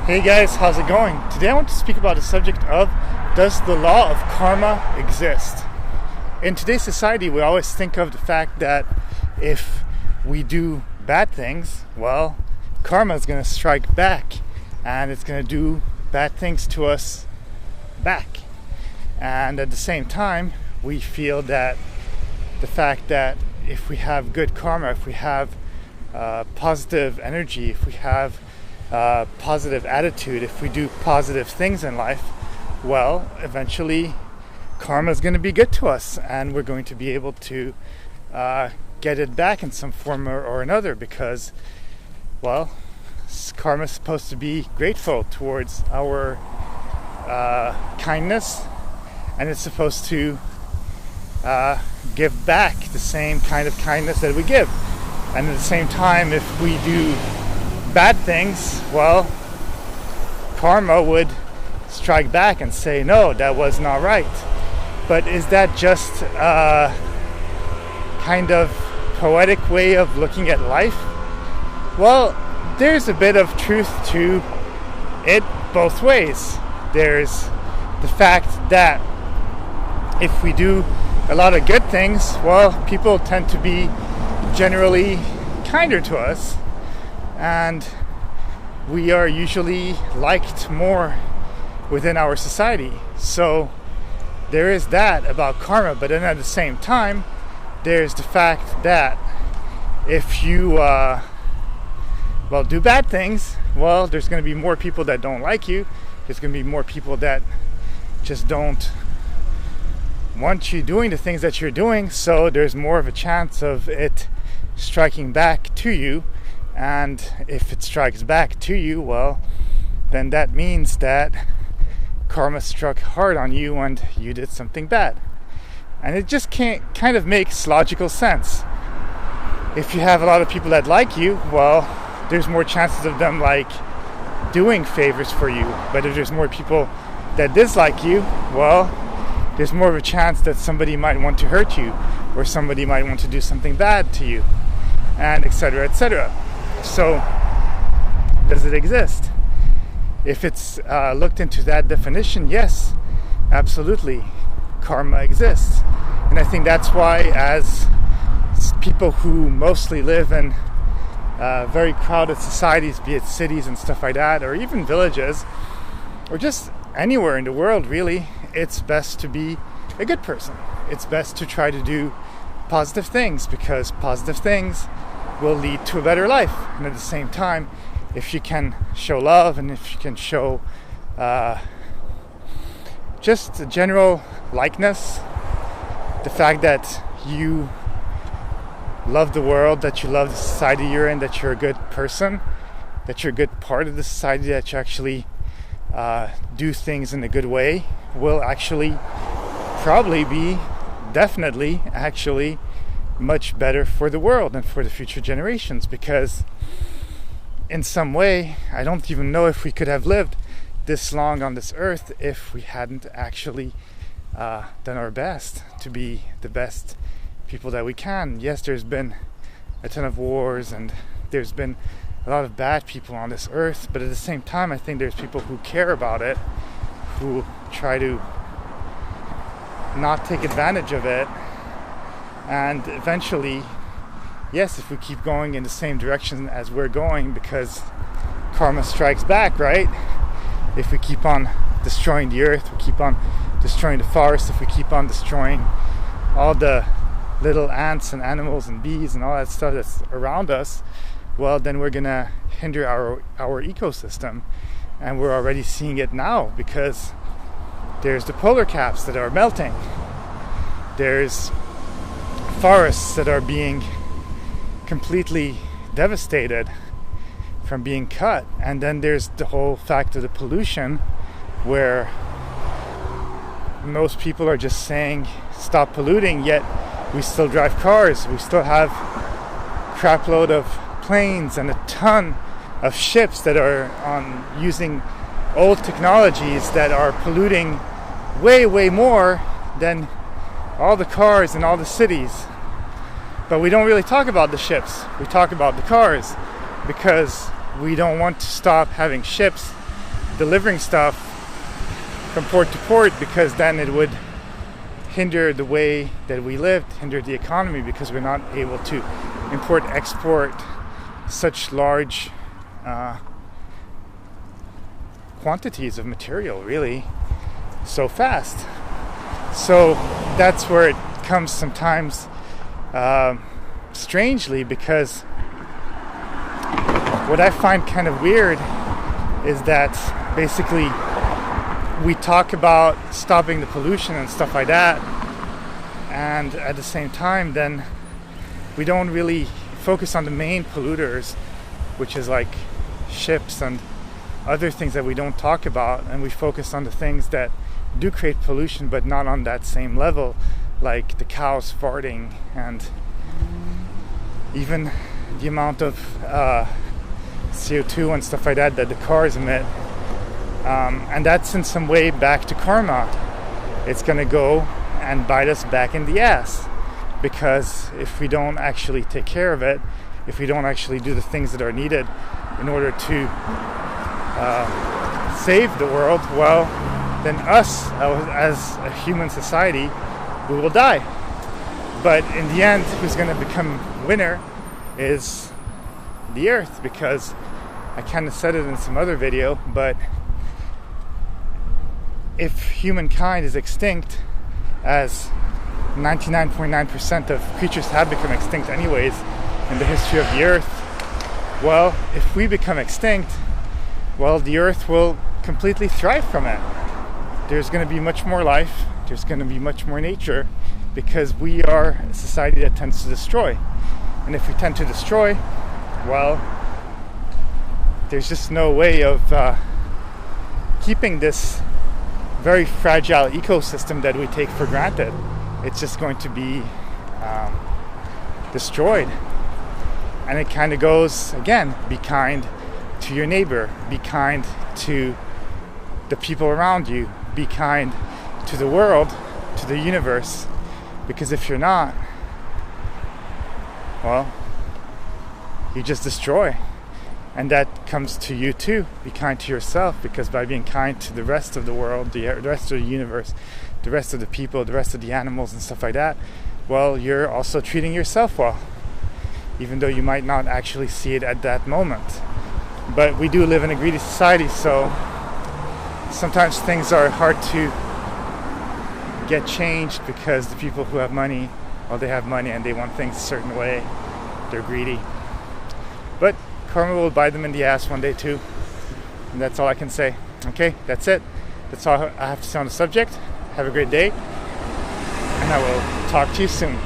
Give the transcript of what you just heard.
Hey guys, how's it going? Today I want to speak about the subject of, does the law of karma exist? In today's society, we always think of the fact that if we do bad things, well, karma is going to strike back and it's going to do bad things to us back. And at the same time, we feel that the fact that if we have good karma, if we have positive energy, if we have positive attitude, if we do positive things in life, well, eventually karma is going to be good to us and we're going to be able to get it back in some form or another, because, well, karma is supposed to be grateful towards our kindness, and it's supposed to give back the same kind of kindness that we give. And at the same time, if we do bad things, well, karma would strike back and say, no, that was not right. But is that just a kind of poetic way of looking at life? Well, there's a bit of truth to it both ways. There's the fact that if we do a lot of good things, well, people tend to be generally kinder to us, and we are usually liked more within our society. So there is that about karma. But then at the same time, there's the fact that if you do bad things, well, there's going to be more people that don't like you. There's going to be more people that just don't want you doing the things that you're doing, so there's more of a chance of it striking back to you. And if it strikes back to you, well, then that means that karma struck hard on you and you did something bad. And it just kind of makes logical sense. If you have a lot of people that like you, well, there's more chances of them doing favors for you. But if there's more people that dislike you, well, there's more of a chance that somebody might want to hurt you, or somebody might want to do something bad to you, and etc., etc. So, does it exist? If it's looked into that definition, yes, absolutely, karma exists. And I think that's why, as people who mostly live in very crowded societies, be it cities and stuff like that, or even villages, or just anywhere in the world really, it's best to be a good person. It's best to try to do positive things, because positive things will lead to a better life. And at the same time, if you can show love, and if you can show just a general likeness, the fact that you love the world, that you love the society you're in, that you're a good person, that you're a good part of the society, that you actually do things in a good way, will actually probably be definitely actually much better for the world and for the future generations. Because in some way, I don't even know if we could have lived this long on this earth if we hadn't actually done our best to be the best people that we can. Yes, there's been a ton of wars and there's been a lot of bad people on this earth, but at the same time, I think there's people who care about it, who try to not take advantage of it. And eventually, yes, if we keep going in the same direction as we're going, because karma strikes back, right? If we keep on destroying the earth, we keep on destroying the forest, if we keep on destroying all the little ants and animals and bees and all that stuff that's around us, well, then we're gonna hinder our ecosystem. And we're already seeing it now, because there's the polar caps that are melting. There's forests that are being completely devastated from being cut. And then there's the whole fact of the pollution, where most people are just saying stop polluting, yet we still drive cars, we still have crap load of planes and a ton of ships that are using old technologies that are polluting way more than all the cars in all the cities. But we don't really talk about the ships. We talk about the cars, because we don't want to stop having ships delivering stuff from port to port, because then it would hinder the way that we lived, hinder the economy, because we're not able to import, export such large quantities of material really so fast. So that's where it comes sometimes strangely, because what I find kind of weird is that basically we talk about stopping the pollution and stuff like that, and at the same time then we don't really focus on the main polluters, which is like ships and other things that we don't talk about, and we focus on the things that do create pollution but not on that same level, like the cows farting and even the amount of CO2 and stuff like that that the cars emit. And that's in some way back to karma. It's going to go and bite us back in the ass, because if we don't actually take care of it, if we don't actually do the things that are needed in order to save the world, well, then us as a human society, we will die. But in the end, who's going to become winner is the earth, because I kind of said it in some other video, but if humankind is extinct, as 99.9% of creatures have become extinct anyways in the history of the earth, well, if we become extinct, well, the earth will completely thrive from it. There's going to be much more life, there's going to be much more nature, because we are a society that tends to destroy. And if we tend to destroy, well, there's just no way of keeping this very fragile ecosystem that we take for granted. It's just going to be destroyed. And it kind of goes, again, be kind to your neighbor, be kind to the people around you, be kind to the world, to the universe, because if you're not, well, you just destroy. And that comes to you too. Be kind to yourself, because by being kind to the rest of the world, the rest of the universe, the rest of the people, the rest of the animals and stuff like that, well, you're also treating yourself well, even though you might not actually see it at that moment. But we do live in a greedy society, so sometimes things are hard to get changed, because the people who have money, well, they have money and they want things a certain way. They're greedy. But karma will bite them in the ass one day too. And that's all I can say. Okay, that's it. That's all I have to say on the subject. Have a great day, and I will talk to you soon.